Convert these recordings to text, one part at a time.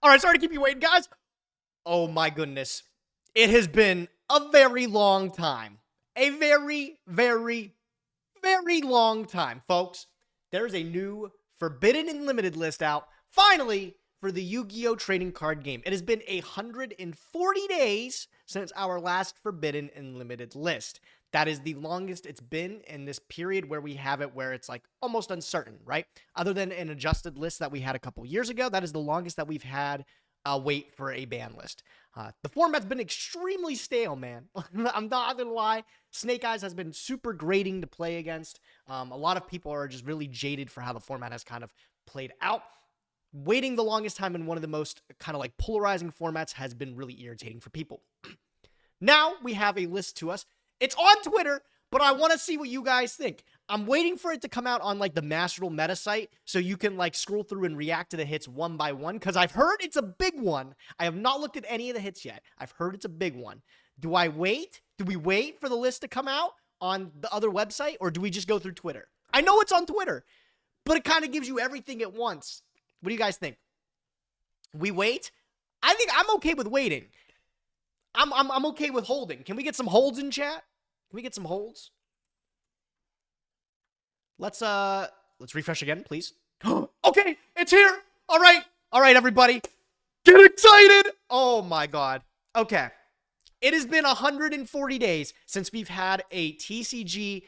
All right, sorry to keep you waiting, guys. Oh my goodness. It has been a very long time. A very, very, very long time, folks. There's a new Forbidden and Limited list out, finally, for the Yu-Gi-Oh! Trading card game. It has been 140 days since our last Forbidden and Limited list. That is the longest it's been in this period where we have it where it's like almost uncertain, right? Other than an adjusted list that we had a couple years ago, that is the longest that we've had wait for a ban list. The format's been extremely stale, man. I'm not gonna lie. Snake Eyes has been super grating to play against. A lot of people are just really jaded for how the format has kind of played out. Waiting the longest time in one of the most kind of like polarizing formats has been really irritating for people. Now we have a list to us. It's on Twitter, but I want to see what you guys think. I'm waiting for it to come out on like the Masteral meta site so you can like scroll through and react to the hits one by one because I've heard it's a big one. I have not looked at any of the hits yet. I've heard it's a big one. Do I wait? Do we wait for the list to come out on the other website or do we just go through Twitter? I know it's on Twitter, but it kind of gives you everything at once. What do you guys think? We wait? I think I'm okay with waiting. I'm okay with holding. Can we get some holds in chat? Can we get some holds? Let's refresh again, please. Okay, it's here. All right, everybody. Get excited. Oh my God. Okay. It has been 140 days since we've had a TCG,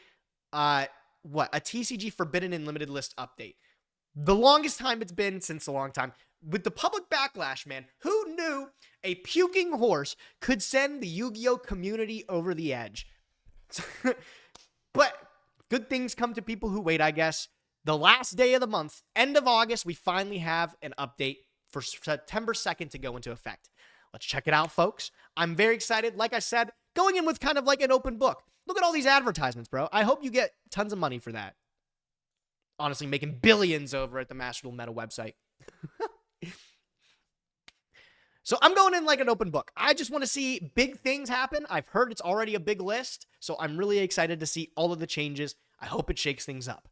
a TCG Forbidden and Limited list update. The longest time it's been since a long time. With the public backlash, man, who knew a puking horse could send the Yu-Gi-Oh! Community over the edge? But good things come to people who wait, I guess. The last day of the month, end of August, we finally have an update for September 2nd to go into effect. Let's check it out, folks. I'm very excited. Like I said, going in with kind of like an open book. Look at all these advertisements, bro. I hope you get tons of money for that. Honestly, making billions over at the Masteral Meta website. So I'm going in like an open book. I just want to see big things happen. I've heard it's already a big list, so I'm really excited to see all of the changes. I hope it shakes things up.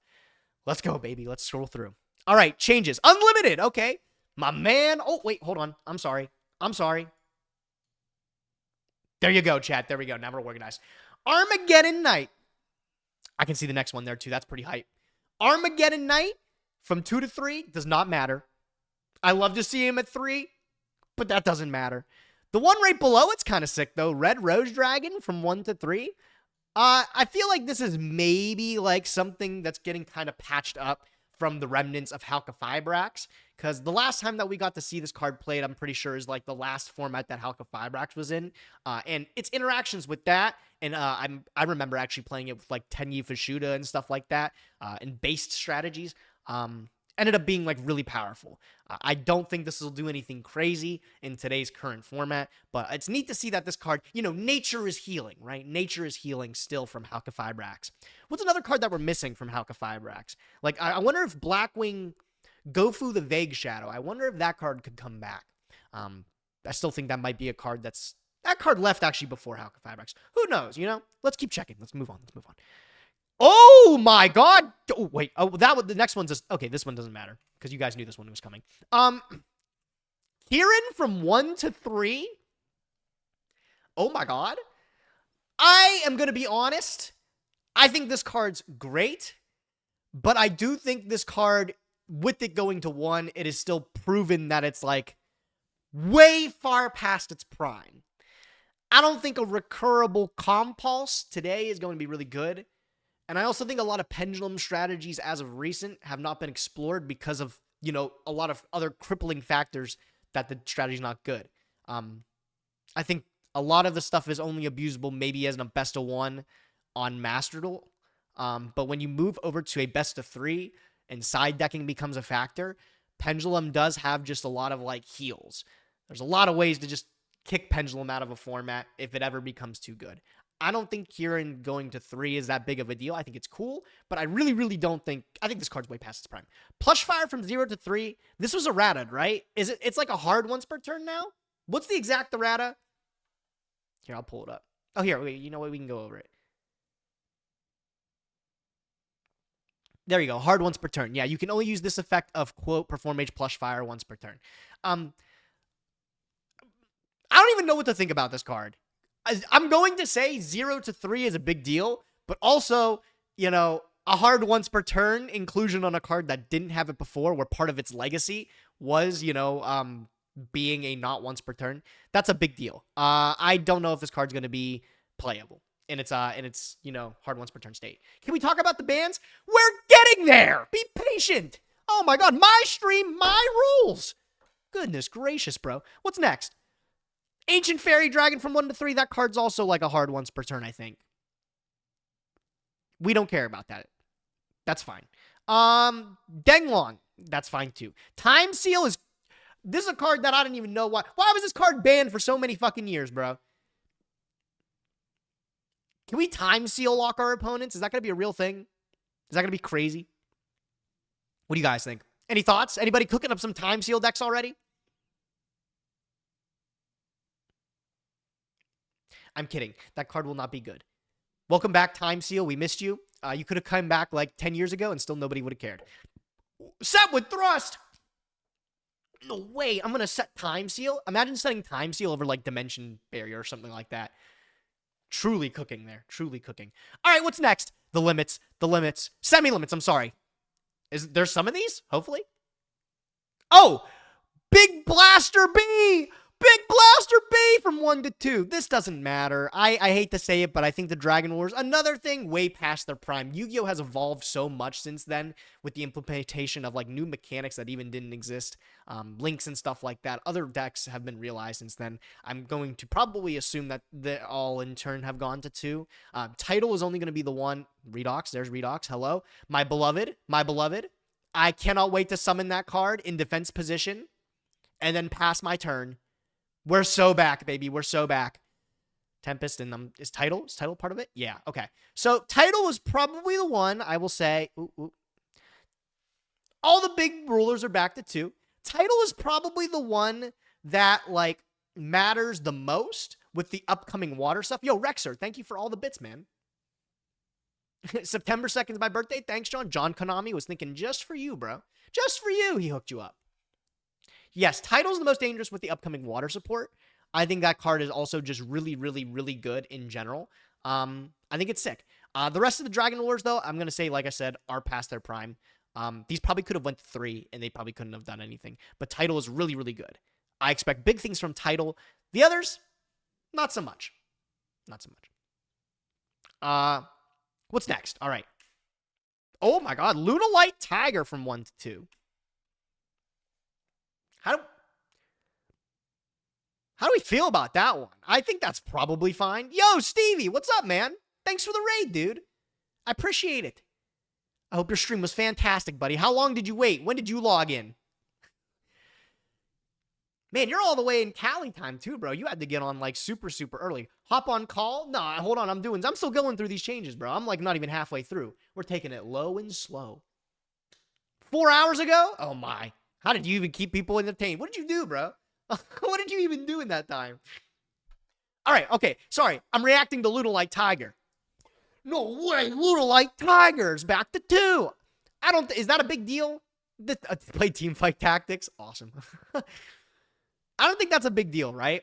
Let's go, baby. Let's scroll through. All right, changes. Unlimited. Okay. My man. Oh, wait, hold on. I'm sorry. There you go, chat. There we go. Now we're organized. Armageddon Night. I can see the next one there, too. That's pretty hype. Armageddon Night from 2 to 3 does not matter. I love to see him at 3, but that doesn't matter. The one right below it's kind of sick, though. Red Rose Dragon from 1 to 3. I feel like this is maybe like something that's getting kind of patched up from the remnants of Halka-Fibrax, because the last time that we got to see this card played, I'm pretty sure is like the last format that Halka-Fibrax was in, and its interactions with that, and I remember actually playing it with like Tenyi Fashuda and stuff like that, and based strategies, ended up being like really powerful. I don't think this will do anything crazy in today's current format, but it's neat to see that this card, you know, nature is healing, right? Nature is healing still from Halka-Fibrax. What's another card that we're missing from Halka-Fibrax? Like, I wonder if Blackwing Gofu the Vague Shadow, I wonder if that card could come back. I still think that might be a card that card left actually before Halka-Fibrax. Who knows, you know? Let's keep checking. Let's move on. Oh my God! Oh wait. Oh, the next one's just okay. This one doesn't matter because you guys knew this one was coming. Kieran from 1 to 3. Oh my God! I am gonna be honest. I think this card's great, but I do think this card, with it going to 1, it is still proven that it's like way far past its prime. I don't think a recurable Compulse today is going to be really good. And I also think a lot of Pendulum strategies as of recent have not been explored because of, you know, a lot of other crippling factors that the strategy's not good. I think a lot of the stuff is only abusable maybe as a best of 1 on Masteral. But when you move over to a best of 3 and side decking becomes a factor, Pendulum does have just a lot of like heals. There's a lot of ways to just kick Pendulum out of a format if it ever becomes too good. I don't think Kieran going to 3 is that big of a deal. I think it's cool, but I really, really don't think... I think this card's way past its prime. Plush Fire from 0 to 3. This was errata, right? It's like a hard once per turn now? What's the exact errata? Here, I'll pull it up. Oh, here. Wait, you know what? We can go over it. There you go. Hard once per turn. Yeah, you can only use this effect of, quote, perform Mage Plush Fire once per turn. I don't even know what to think about this card. I'm going to say 0 to 3 is a big deal, but also, you know, a hard once per turn inclusion on a card that didn't have it before, where part of its legacy was, you know, being a not once per turn. That's a big deal. I don't know if this card's going to be playable in its, you know, hard once per turn state. Can we talk about the bans? We're getting there. Be patient. Oh my God, my stream, my rules. Goodness gracious, bro. What's next? Ancient Fairy Dragon from 1 to 3. That card's also like a hard once per turn, I think. We don't care about that. That's fine. Denglong. That's fine too. Time Seal is... This is a card that I didn't even know why. Why was this card banned for so many fucking years, bro? Can we Time Seal lock our opponents? Is that going to be a real thing? Is that going to be crazy? What do you guys think? Any thoughts? Anybody cooking up some Time Seal decks already? I'm kidding. That card will not be good. Welcome back, Time Seal. We missed you. You could have come back like 10 years ago and still nobody would have cared. Set with Thrust! No way. I'm going to set Time Seal. Imagine setting Time Seal over like Dimension Barrier or something like that. Truly cooking there. Truly cooking. All right, what's next? The limits. The limits. Semi-limits, I'm sorry. Is there some of these? Hopefully. Oh! Big Blaster B! Big Blaster B from 1 to 2. This doesn't matter. I hate to say it, but I think the Dragon Wars, another thing way past their prime. Yu-Gi-Oh! Has evolved so much since then with the implementation of like new mechanics that even didn't exist. Links and stuff like that. Other decks have been realized since then. I'm going to probably assume that they all in turn have gone to 2. Title is only going to be the one. Redox, there's Redox. Hello. My beloved. My beloved. I cannot wait to summon that card in defense position and then pass my turn. We're so back, baby. We're so back. Tempest and is Title? Is Title part of it? Yeah, okay. So Title is probably the one, I will say. All the big rulers are back to 2. Title is probably the one that, like, matters the most with the upcoming water stuff. Yo, Rexer, thank you for all the bits, man. September 2nd is my birthday. Thanks, John. John Konami was thinking just for you, bro. Just for you, he hooked you up. Yes, Title's the most dangerous with the upcoming water support. I think that card is also just really, really, really good in general. I think it's sick. The rest of the Dragon Wars, though, I'm going to say, like I said, are past their prime. These probably could have went to 3, and they probably couldn't have done anything. But Title is really, really good. I expect big things from Title. The others, not so much. Not so much. What's next? All right. Oh, my God. Lunalight Tiger from 1 to 2. How do we feel about that one? I think that's probably fine. Yo, Stevie, what's up, man? Thanks for the raid, dude. I appreciate it. I hope your stream was fantastic, buddy. How long did you wait? When did you log in? Man, you're all the way in Cali time, too, bro. You had to get on, like, super, super early. Hop on call? Nah, hold on. I'm still going through these changes, bro. I'm, like, not even halfway through. We're taking it low and slow. 4 hours ago? Oh, my. How did you even keep people entertained? What did you do, bro? What did you even do in that time? All right, okay. Sorry, I'm reacting to Lunalight Tiger. No way, Lunalight Tiger's back to 2. Is that a big deal? Play Teamfight Tactics? Awesome. I don't think that's a big deal, right?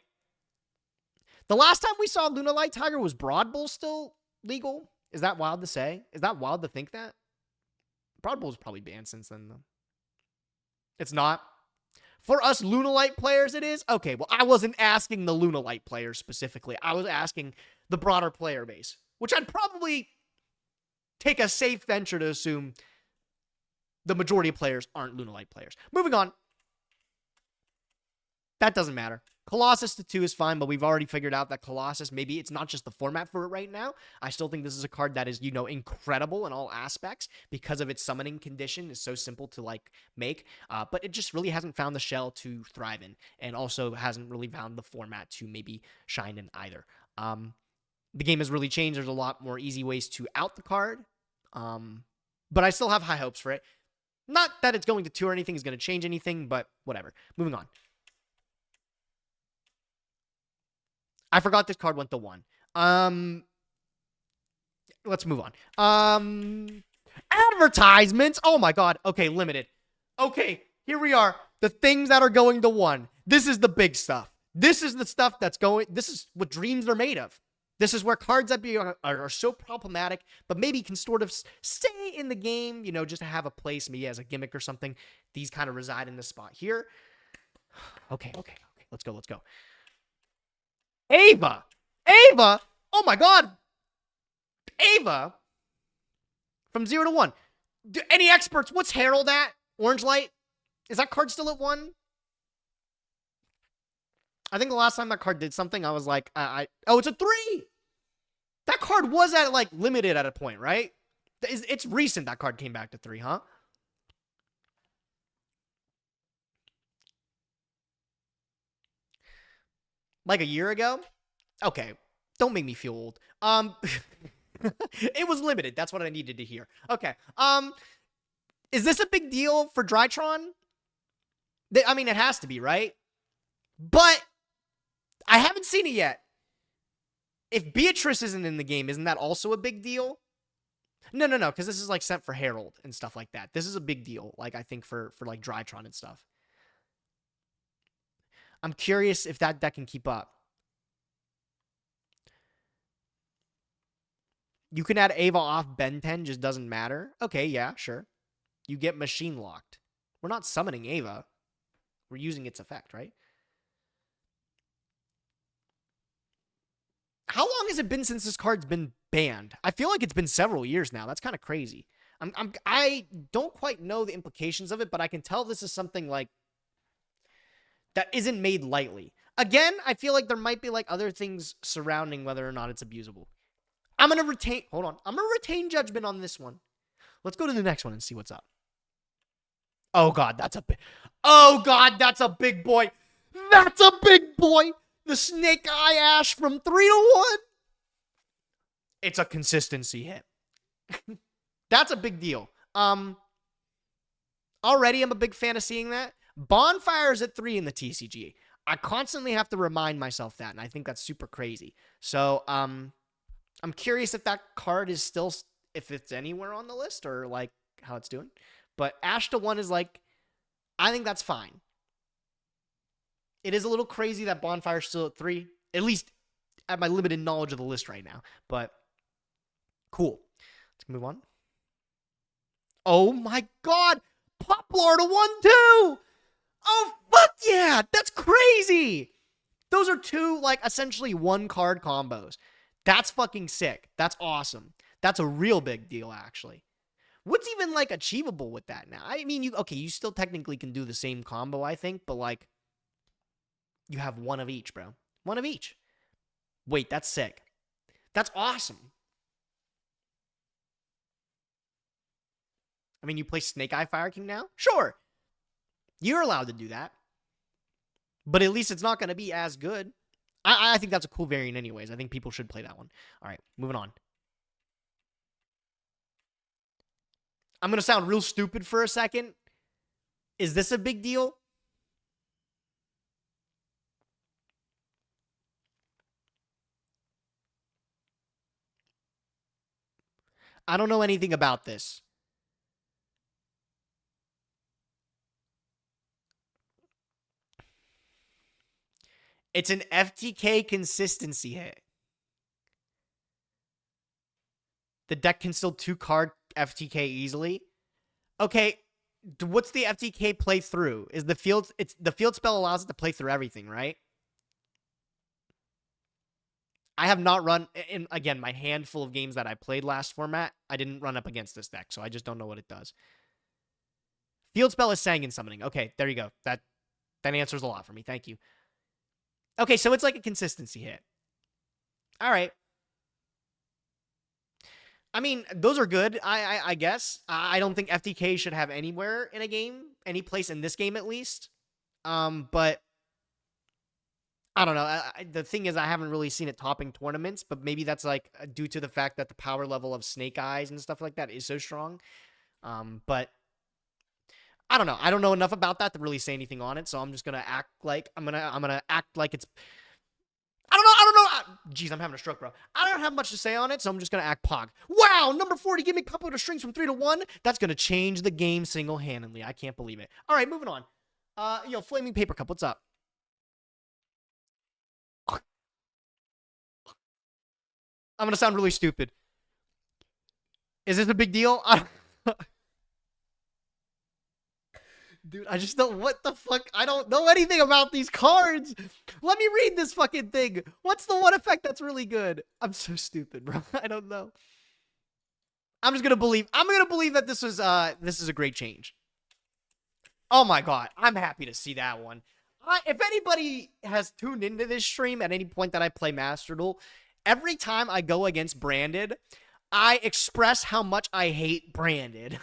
The last time we saw Lunalight Tiger was Broad Bull still legal? Is that wild to say? Is that wild to think that? Broad Bull's probably banned since then, though. It's not. For us Lunalight players, it is? Okay, well, I wasn't asking the Lunalight players specifically. I was asking the broader player base, which I'd probably take a safe venture to assume the majority of players aren't Lunalight players. Moving on. That doesn't matter. Colossus to 2 is fine, but we've already figured out that Colossus, maybe it's not just the format for it right now. I still think this is a card that is, you know, incredible in all aspects because of its summoning condition. It's so simple to, like, make, but it just really hasn't found the shell to thrive in, and also hasn't really found the format to maybe shine in either. The game has really changed. There's a lot more easy ways to out the card, but I still have high hopes for it. Not that it's going to 2 or anything is going to change anything, but whatever. Moving on. I forgot this card went to 1. Let's move on. Advertisements. Oh my God. Okay, limited. Okay, here we are. The things that are going to 1. This is the big stuff. This is the stuff that's going. This is what dreams are made of. This is where cards that are so problematic, but maybe can sort of stay in the game, you know, just to have a place, maybe as a gimmick or something. These kind of reside in this spot here. Okay. Let's go. Ava. Oh my God. Ava. From 0 to 1. Any experts? What's Herald at? Orange light? Is that card still at 1? I think the last time that card did something, I was like, oh, it's a 3. That card was at like limited at a point, right? It's recent that card came back to 3, huh? Like a year ago? Okay. Don't make me feel old. It was limited. That's what I needed to hear. Okay. Is this a big deal for Drytron? I mean, it has to be, right? But I haven't seen it yet. If Beatrice isn't in the game, isn't that also a big deal? No, because this is like sent for Herald and stuff like that. This is a big deal, like I think for like Drytron and stuff. I'm curious if that can keep up. You can add Ava off Ben 10, just doesn't matter. Okay, yeah, sure. You get machine locked. We're not summoning Ava. We're using its effect, right? How long has it been since this card's been banned? I feel like it's been several years now. That's kind of crazy. I don't quite know the implications of it, but I can tell this is something like that isn't made lightly. Again, I feel like there might be like other things surrounding whether or not it's abusable. I'm going to retain... Hold on. I'm going to retain judgment on this one. Let's go to the next one and see what's up. Oh, God, that's a big... Oh, God, that's a big boy. That's a big boy. The Snake Eye Ash from 3 to 1. It's a consistency hit. That's a big deal. Already, I'm a big fan of seeing that. Bonfire's at 3 in the TCG. I constantly have to remind myself that, and I think that's super crazy. So, I'm curious if that card is still, if it's anywhere on the list or like how it's doing. But Ash to 1 is like, I think that's fine. It is a little crazy that Bonfire's still at 3, at least at my limited knowledge of the list right now. But cool. Let's move on. Oh my God. Poplar to 1 too. Oh, fuck yeah. That's crazy. Those are 2, like, essentially 1 card combos. That's fucking sick. That's awesome. That's a real big deal, actually. What's even, like, achievable with that now? I mean, you still technically can do the same combo, I think, but, like, you have 1 of each, bro. 1 of each. Wait, that's sick. That's awesome. I mean, you play Snake Eye Fire King now? Sure. You're allowed to do that. But at least it's not going to be as good. I think that's a cool variant anyways. I think people should play that one. All right, moving on. I'm going to sound real stupid for a second. Is this a big deal? I don't know anything about this. It's an FTK consistency hit. The deck can still 2-card FTK easily. Okay, what's the FTK play through? Is the field... the field spell allows it to play through everything, right? I have not run... in again, my handful of games that I played last format, I didn't run up against this deck, so I just don't know what it does. Field spell is Sanguine Summoning. Okay, there you go. That answers a lot for me. Thank you. Okay, so it's like a consistency hit. All right. I mean, those are good, I guess. I don't think FTK should have anywhere in a game, any place in this game at least. But I don't know. The thing is, I haven't really seen it topping tournaments, but maybe that's like due to the fact that the power level of Snake Eyes and stuff like that is so strong. But I don't know. I don't know enough about that to really say anything on it, so I'm just gonna act like I'm gonna act like it's. I don't know. Jeez, I'm having a stroke, bro. I don't have much to say on it, so I'm just gonna act pog. Wow, number 40, give me a couple of strings from 3 to 1. That's gonna change the game single-handedly. I can't believe it. All right, moving on. Yo, Flaming Paper Cup, what's up? I'm gonna sound really stupid. Is this a big deal? Dude, I just don't. What the fuck? I don't know anything about these cards. Let me read this fucking thing. What's the one effect that's really good? I'm so stupid, bro. I don't know. I'm gonna believe that this is a great change. Oh my god, I'm happy to see that one. If anybody has tuned into this stream at any point that I play Masteral, every time I go against Branded, I express how much I hate Branded.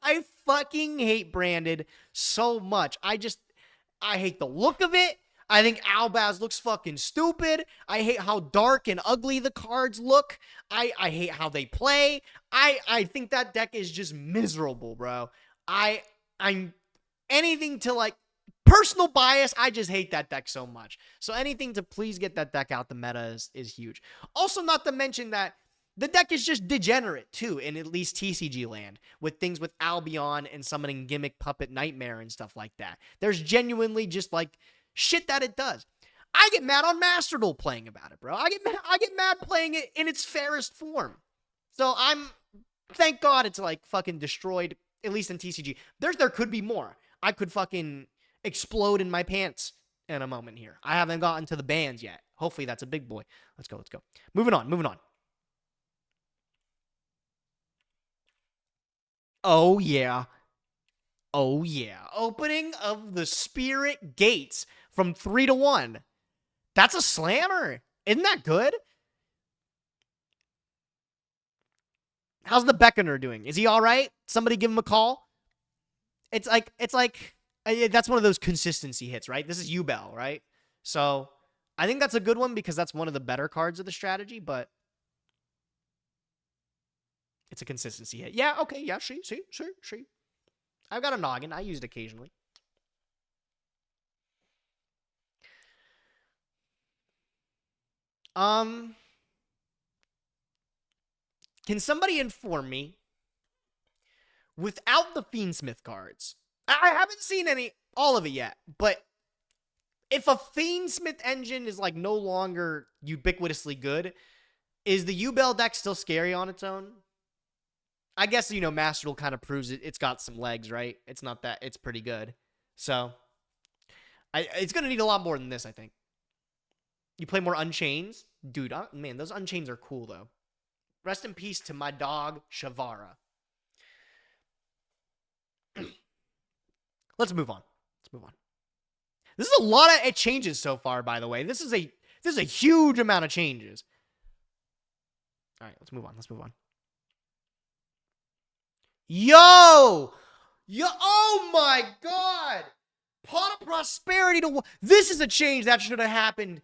I fucking hate Branded so much. I hate the look of it. I think Albaz looks fucking stupid. I hate how dark and ugly the cards look. I hate how they play. I think that deck is just miserable, bro. I'm anything to like personal bias. I just hate that deck so much. So anything to please get that deck out the meta is huge. Also, not to mention that the deck is just degenerate, too, in at least TCG land, with things with Albion and summoning Gimmick, Puppet, Nightmare, and stuff like that. There's genuinely just, like, shit that it does. I get mad on Masteral playing about it, bro. I get mad playing it in its fairest form. So thank God it's, like, fucking destroyed, at least in TCG. There could be more. I could fucking explode in my pants in a moment here. I haven't gotten to the bans yet. Hopefully that's a big boy. Let's go. Moving on. Oh, yeah. Opening of the Spirit Gates from 3 to 1. That's a slammer. Isn't that good? How's the Beckoner doing? Is he all right? Somebody give him a call. It's like that's one of those consistency hits, right? This is Ubel, right? So I think that's a good one because that's one of the better cards of the strategy, but it's a consistency hit. Yeah, okay, yeah, she. I've got a noggin. I use it occasionally. Can somebody inform me, without the Fiendsmith cards, I haven't seen all of it yet, but if a Fiendsmith engine is like no longer ubiquitously good, is the Ubel deck still scary on its own? I guess, Masteral kind of proves it's got some legs, right? It's not that, it's pretty good. So, it's going to need a lot more than this, I think. You play more Unchains? Dude, man, those Unchains are cool, though. Rest in peace to my dog, Shavara. Let's move on. This is a lot of changes so far, by the way. This is a huge amount of changes. All right, let's move on. Yo! Oh my god! Pot of Prosperity to... This is a change that should have happened,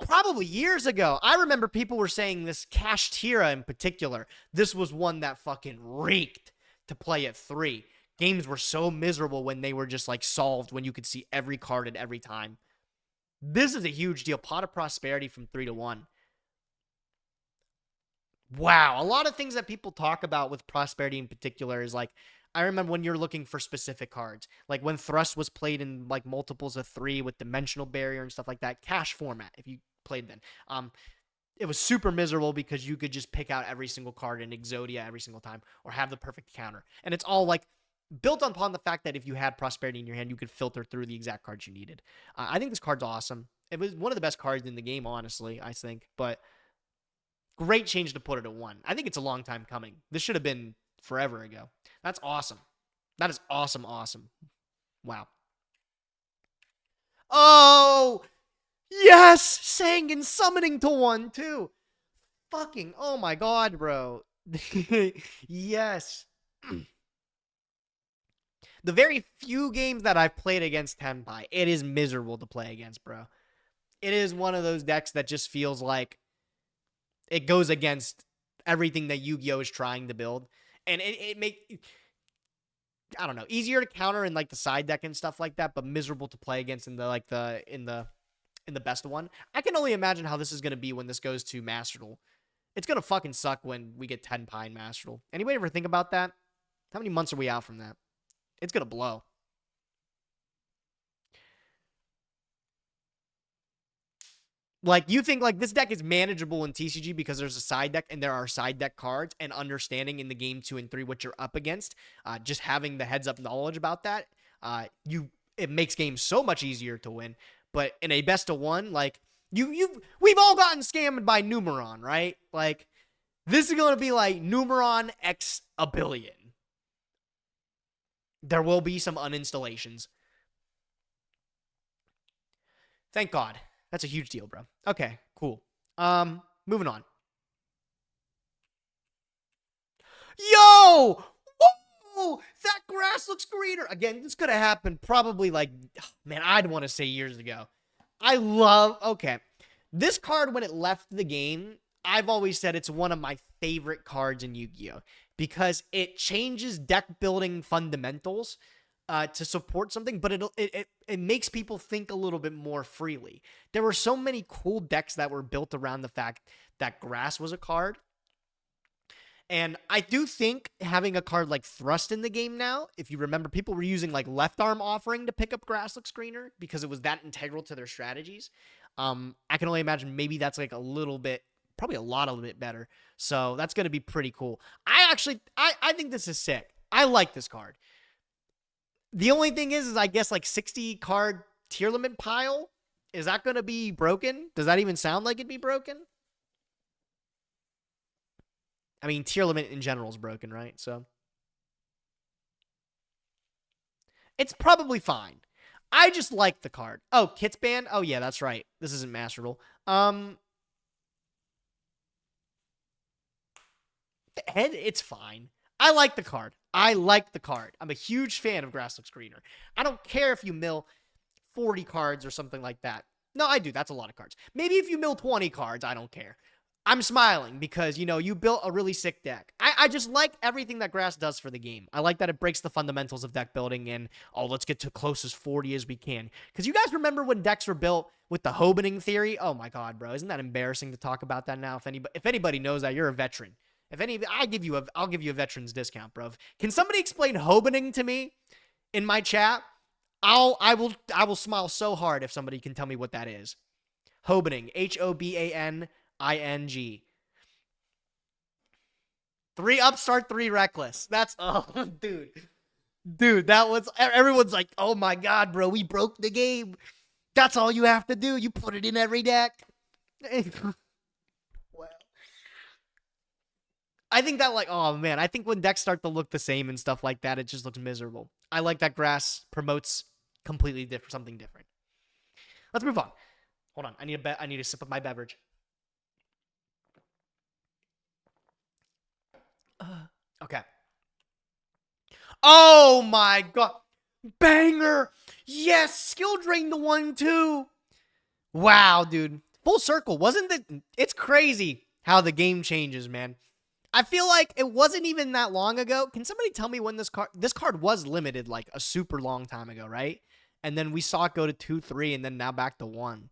probably years ago. I remember people were saying this Kashtira in particular. This was one that fucking reeked to play at 3. Games were so miserable when they were just, like, solved, when you could see every card at every time. This is a huge deal. Pot of Prosperity from 3 to 1. Wow, a lot of things that people talk about with Prosperity in particular is, like, I remember when you're looking for specific cards, like when Thrust was played in, like, multiples of 3 with Dimensional Barrier and stuff like that, cash format, if you played then. It was super miserable because you could just pick out every single card in Exodia every single time or have the perfect counter. And it's all, like, built upon the fact that if you had Prosperity in your hand, you could filter through the exact cards you needed. I think this card's awesome. It was one of the best cards in the game, honestly, I think, but... Great change to put it at 1. I think it's a long time coming. This should have been forever ago. That's awesome. That is awesome. Wow. Oh! Yes! Saying and summoning to 1, too. Fucking, oh my god, bro. Yes. The very few games that I've played against Tenpai, it is miserable to play against, bro. It is one of those decks that just feels like it goes against everything that Yu-Gi-Oh is trying to build. And it make, I don't know, easier to counter in, like, the side deck and stuff like that, but miserable to play against in the best one. I can only imagine how this is going to be when this goes to Masteral. It's going to fucking suck when we get Tenpai in Masteral. Anybody ever think about that? How many months are we out from that? It's going to blow. Like, you think, like, this deck is manageable in TCG because there's a side deck and there are side deck cards, and understanding in the game 2 and 3 what you're up against, just having the heads-up knowledge about that, it makes games so much easier to win. But in a best-of-1, like, we've all gotten scammed by Numeron, right? Like, this is going to be like Numeron X a billion. There will be some uninstallations. Thank God. That's a huge deal, bro. Okay, cool. Moving on. Yo! Whoa! That grass looks greener. Again, this could have happened probably like, man, I'd want to say years ago. Okay. This card, when it left the game, I've always said it's one of my favorite cards in Yu-Gi-Oh! Because it changes deck building fundamentals to support something, but it makes people think a little bit more freely. There were so many cool decks that were built around the fact that grass was a card. And I do think having a card like Thrust in the game now, if you remember, people were using like Left Arm Offering to pick up Grass Looks Greener because it was that integral to their strategies. I can only imagine maybe that's like a little bit, probably a lot bit better. So that's going to be pretty cool. I think this is sick. I like this card. The only thing is I guess like 60 card tier limit pile. Is that going to be broken? Does that even sound like it'd be broken? I mean, tier limit in general is broken, right? So it's probably fine. I just like the card. Oh, Kit's banned? Oh, yeah, that's right. This isn't Masteral. It's fine. I like the card. I'm a huge fan of Grass Looks Greener. I don't care if you mill 40 cards or something like that. No, I do. That's a lot of cards. Maybe if you mill 20 cards, I don't care. I'm smiling because, you know, you built a really sick deck. I just like everything that Grass does for the game. I like that it breaks the fundamentals of deck building and, let's get to close as 40 as we can. Because you guys remember when decks were built with the Hobening theory? Oh my God, bro. Isn't that embarrassing to talk about that now? If anybody knows that, you're a veteran. I'll give you a veteran's discount, bro. Can somebody explain Hobening to me in my chat? I will smile so hard if somebody can tell me what that is. Hobening, Hobaning. 3 upstart, 3 reckless. That's, dude, that was, everyone's like, oh my God, bro, we broke the game. That's all you have to do. You put it in every deck. Well, I think that, like, oh man, I think when decks start to look the same and stuff like that, it just looks miserable. I like that Grass promotes completely different, something different. Let's move on. Hold on, I need a sip of my beverage. Okay. Oh my God. Banger. Yes. Skill drain the 1-2. Wow, dude. Full circle. It's crazy how the game changes, man. I feel like it wasn't even that long ago. Can somebody tell me when this card was limited like a super long time ago, right? And then we saw it go to 2, 3, and then now back to 1.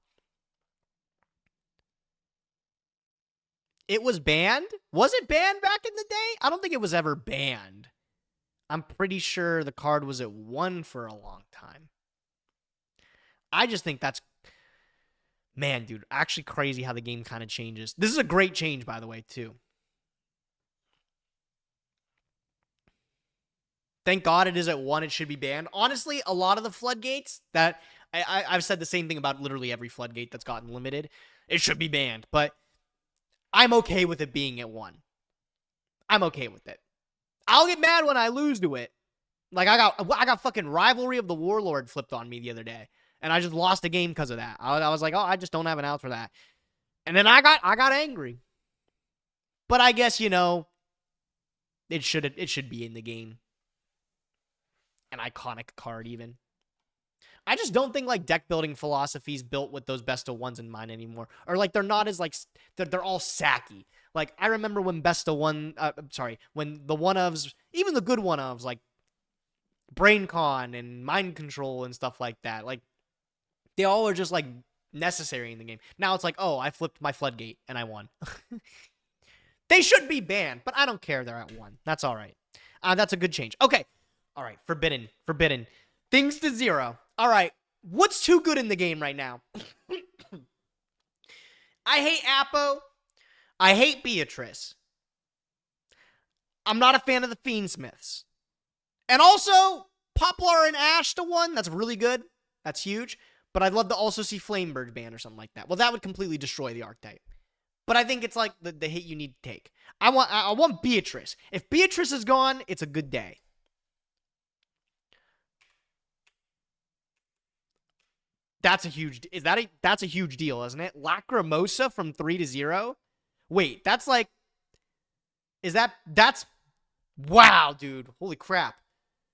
It was banned? Was it banned back in the day? I don't think it was ever banned. I'm pretty sure the card was at 1 for a long time. I just think that's... Man, dude, actually crazy how the game kind of changes. This is a great change, by the way, too. Thank God it is at 1. It should be banned. Honestly, a lot of the floodgates that... I've said the same thing about literally every floodgate that's gotten limited. It should be banned, but... I'm okay with it being at 1. I'm okay with it. I'll get mad when I lose to it. Like, I got fucking Rivalry of the Warlord flipped on me the other day. And I just lost a game because of that. I was like, oh, I just don't have an out for that. And then I got angry. But I guess, you know, it should be in the game. An iconic card, even. I just don't think, like, deck building philosophies built with those best of 1s in mind anymore. Or, like, they're not as, like, they're all sacky. Like, I remember when best of 1, when the 1-ofs, even the good 1-ofs, like, Brain Con and Mind Control and stuff like that, like, they all are just, like, necessary in the game. Now it's like, oh, I flipped my floodgate and I won. They should be banned, but I don't care they're at 1. That's all right. That's a good change. Okay. All right, forbidden. Things to 0. All right, what's too good in the game right now? I hate Appo. I hate Beatrice. I'm not a fan of the Fiendsmiths. And also, Poplar and Ash to one. That's really good. That's huge. But I'd love to also see Flamebird ban or something like that. Well, that would completely destroy the archetype. But I think it's like the hit you need to take. I want Beatrice. If Beatrice is gone, it's a good day. That's a huge. That's a huge deal, isn't it? Lacrimosa from 3 to 0. Wait, that's like. That's. Wow, dude. Holy crap.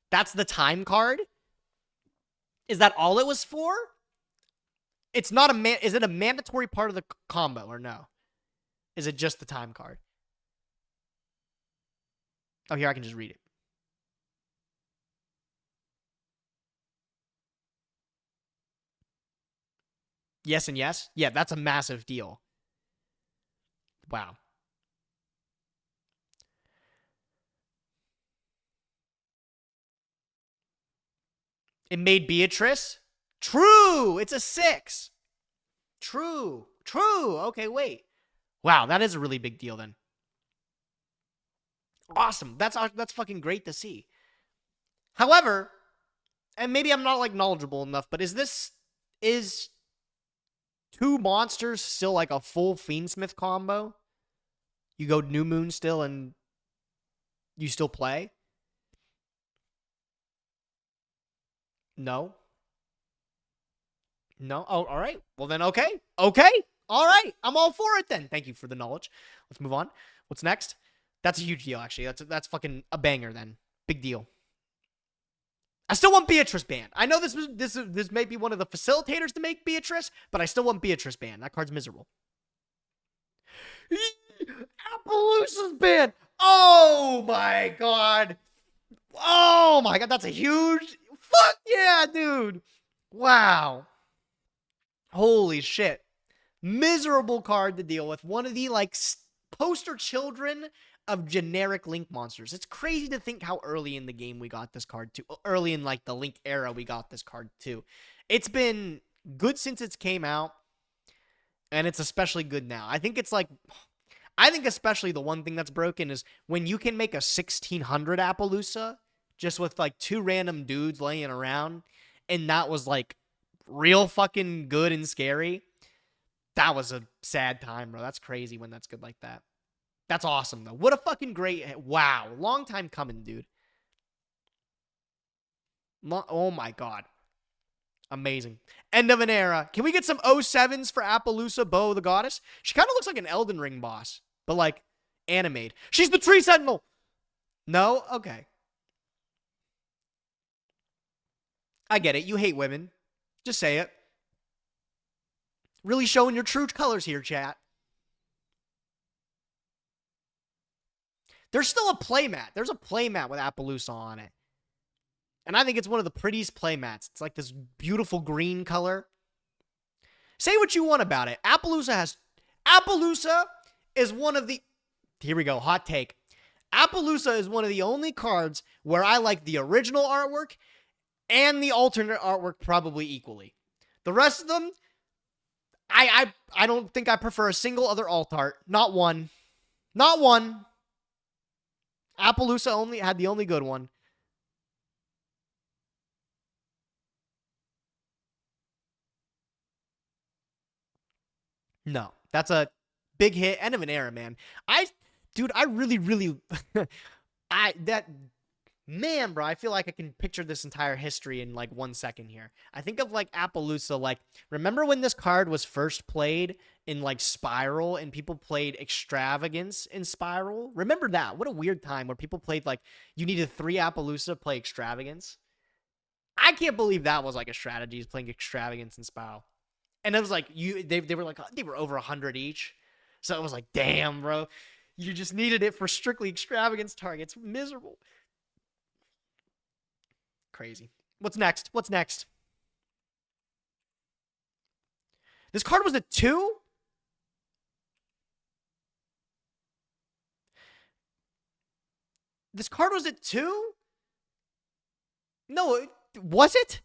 That's the time card? Is that all it was for? It's not is it a mandatory part of the combo or no? Is it just the time card? Oh, here, I can just read it. Yes and yes? Yeah, that's a massive deal. Wow. It made Beatrice? True! It's a 6. True. True. Okay, wait. Wow, that is a really big deal then. Awesome. That's fucking great to see. However, and maybe I'm not like knowledgeable enough, but is 2 monsters still like a full Fiendsmith combo? You go New Moon still and you still play? No. No? Oh, all right. Well then, okay. Okay. All right. I'm all for it then. Thank you for the knowledge. Let's move on. What's next? That's a huge deal, actually. That's fucking a banger then. Big deal. I still want Beatrice banned. I know this may be one of the facilitators to make Beatrice, but I still want Beatrice banned. That card's miserable. Appaloosa's banned. Oh my god. Oh my god, that's a huge. Fuck yeah, dude. Wow. Holy shit. Miserable card to deal with. One of the like poster children of generic Link monsters. It's crazy to think how early in the game we got this card too. Early in like the Link era we got this card too. It's been good since it came out, and it's especially good now. I think especially the one thing that's broken is when you can make a 1600 Appaloosa just with like 2 random dudes laying around, and that was like real fucking good and scary. That was a sad time, bro. That's crazy when that's good like that. That's awesome, though. What a fucking great... Wow. Long time coming, dude. Oh, my God. Amazing. End of an era. Can we get some 07s for Appaloosa, Bo the Goddess? She kind of looks like an Elden Ring boss, but, like, animated. She's the Tree Sentinel! No? Okay. I get it. You hate women. Just say it. Really showing your true colors here, chat. There's still a playmat. There's a playmat with Appaloosa on it. And I think it's one of the prettiest playmats. It's like this beautiful green color. Say what you want about it. Appaloosa is one of the... Here we go. Hot take. Appaloosa is one of the only cards where I like the original artwork and the alternate artwork probably equally. The rest of them, I don't think I prefer a single other alt art. Not one. Not one. Appaloosa only had the only good one. No, that's a big hit. End of an era, man. Dude, I really, man, bro, I feel like I can picture this entire history in like 1 second here. I think of like Appaloosa, like, remember when this card was first played in like Spiral and people played Extravagance in Spiral? Remember that? What a weird time where people played like, you needed 3 Appaloosa to play Extravagance. I can't believe that was like a strategy, is playing Extravagance in Spiral. And it was like, they were like, they were over 100 each. So it was like, damn, bro. You just needed it for strictly Extravagance targets. Miserable. Crazy. What's next? What's next? This card was a 2? This card was a 2? No, was it?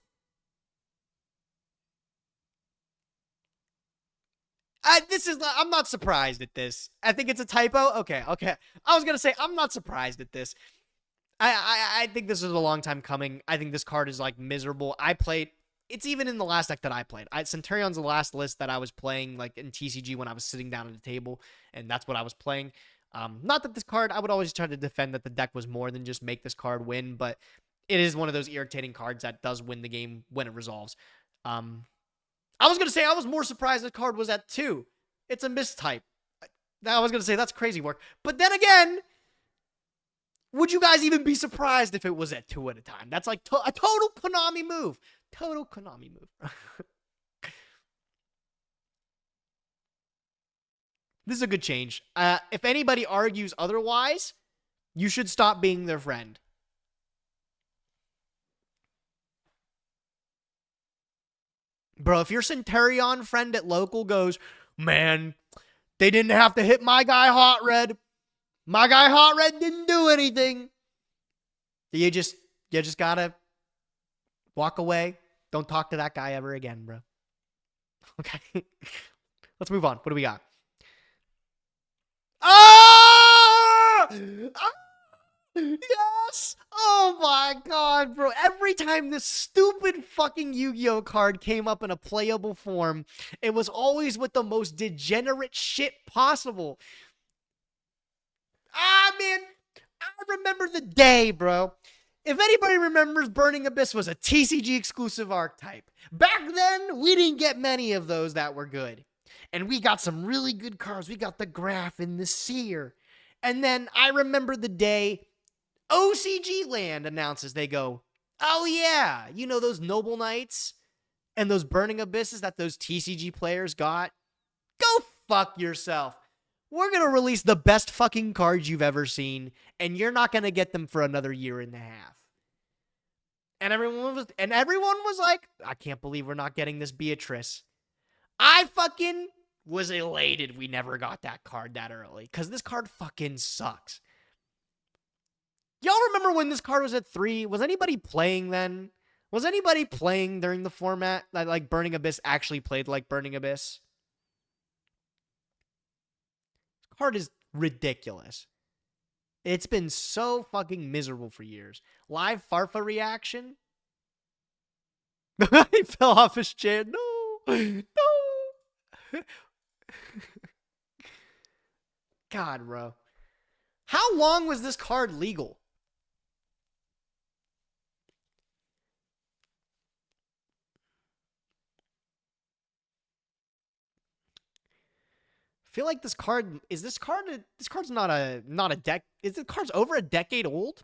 I'm not surprised at this. I think it's a typo. Okay. I was gonna say I'm not surprised at this. I think this is a long time coming. I think this card is like miserable. It's even in the last deck that I played. Centurion's the last list that I was playing like in TCG when I was sitting down at the table, and that's what I was playing. Not that this card, I would always try to defend that the deck was more than just make this card win, but it is one of those irritating cards that does win the game when it resolves. I was going to say I was more surprised the card was at 2. It's a mistype. I was going to say that's crazy work. But then again, would you guys even be surprised if it was at 2 at a time? That's like a total Konami move. Total Konami move. This is a good change. If anybody argues otherwise, you should stop being their friend. Bro, if your Centurion friend at local goes, man, they didn't have to hit my guy Hot Red. My guy Hot Red didn't do anything. You just gotta walk away. Don't talk to that guy ever again, bro. Okay. Let's move on. What do we got? Ah! Yes! Oh my god, bro. Every time this stupid fucking Yu-Gi-Oh card came up in a playable form, it was always with the most degenerate shit possible. Ah, man. I remember the day, bro. If anybody remembers, Burning Abyss was a TCG exclusive archetype. Back then, we didn't get many of those that were good. And we got some really good cards. We got the Graph and the Seer. And then I remember the day OCG Land announces, they go, oh yeah, you know those Noble Knights and those Burning Abysses that those TCG players got? Go fuck yourself. We're going to release the best fucking cards you've ever seen, and you're not going to get them for another year and a half. And everyone was like, I can't believe we're not getting this Beatrice. I fucking was elated we never got that card that early, because this card fucking sucks. Y'all remember when this card was at 3? Was anybody playing then? Was anybody playing during the format that like Burning Abyss actually played like Burning Abyss? This card is ridiculous. It's been so fucking miserable for years. Live Farfa reaction? He fell off his chair. No. God, bro. How long was this card legal? I feel like this card's not a deck. Is the card's over a decade old?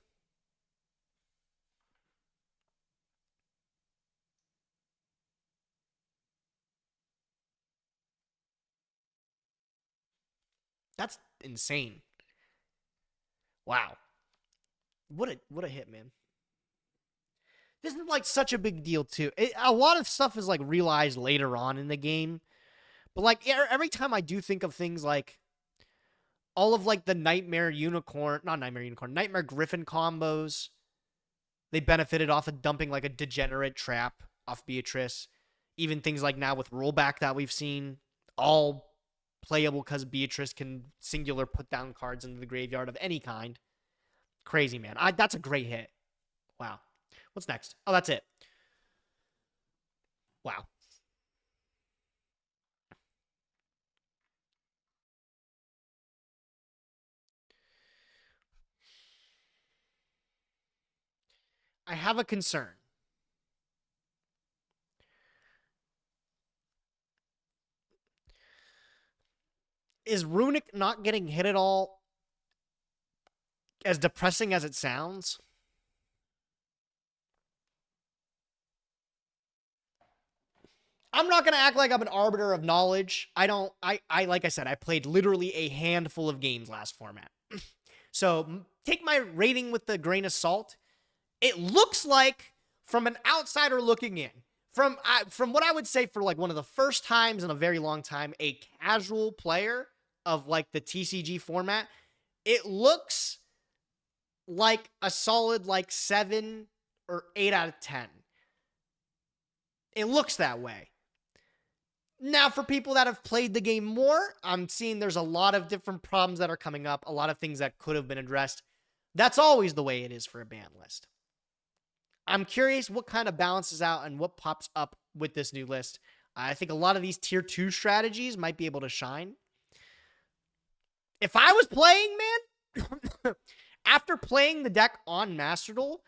That's insane. Wow. What a hit, man. This is like such a big deal too. A lot of stuff is like realized later on in the game. But like every time I do think of things like all of like the Nightmare Griffin combos, they benefited off of dumping like a degenerate trap off Beatrice. Even things like now with rollback that we've seen, all playable because Beatrice can singular put down cards into the graveyard of any kind. Crazy, man. That's a great hit. Wow. What's next? Oh, that's it. Wow. I have a concern. Is Runic not getting hit at all as depressing as it sounds? I'm not going to act like I'm an arbiter of knowledge. I like I said, I played literally a handful of games last format. So take my rating with a grain of salt. It looks like, from an outsider looking in, from what I would say for like one of the first times in a very long time, a casual player of like the TCG format, it looks like a solid like 7 or 8 out of 10. It looks that way. Now, for people that have played the game more, I'm seeing there's a lot of different problems that are coming up, a lot of things that could have been addressed. That's always the way it is for a ban list. I'm curious what kind of balances out and what pops up with this new list. I think a lot of these tier 2 strategies might be able to shine. If I was playing, man, after playing the deck on Masteral,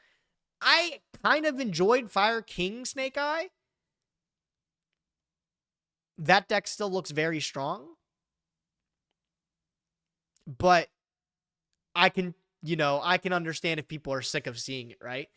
I kind of enjoyed Fire King Snake Eye. That deck still looks very strong. But I can understand if people are sick of seeing it, right?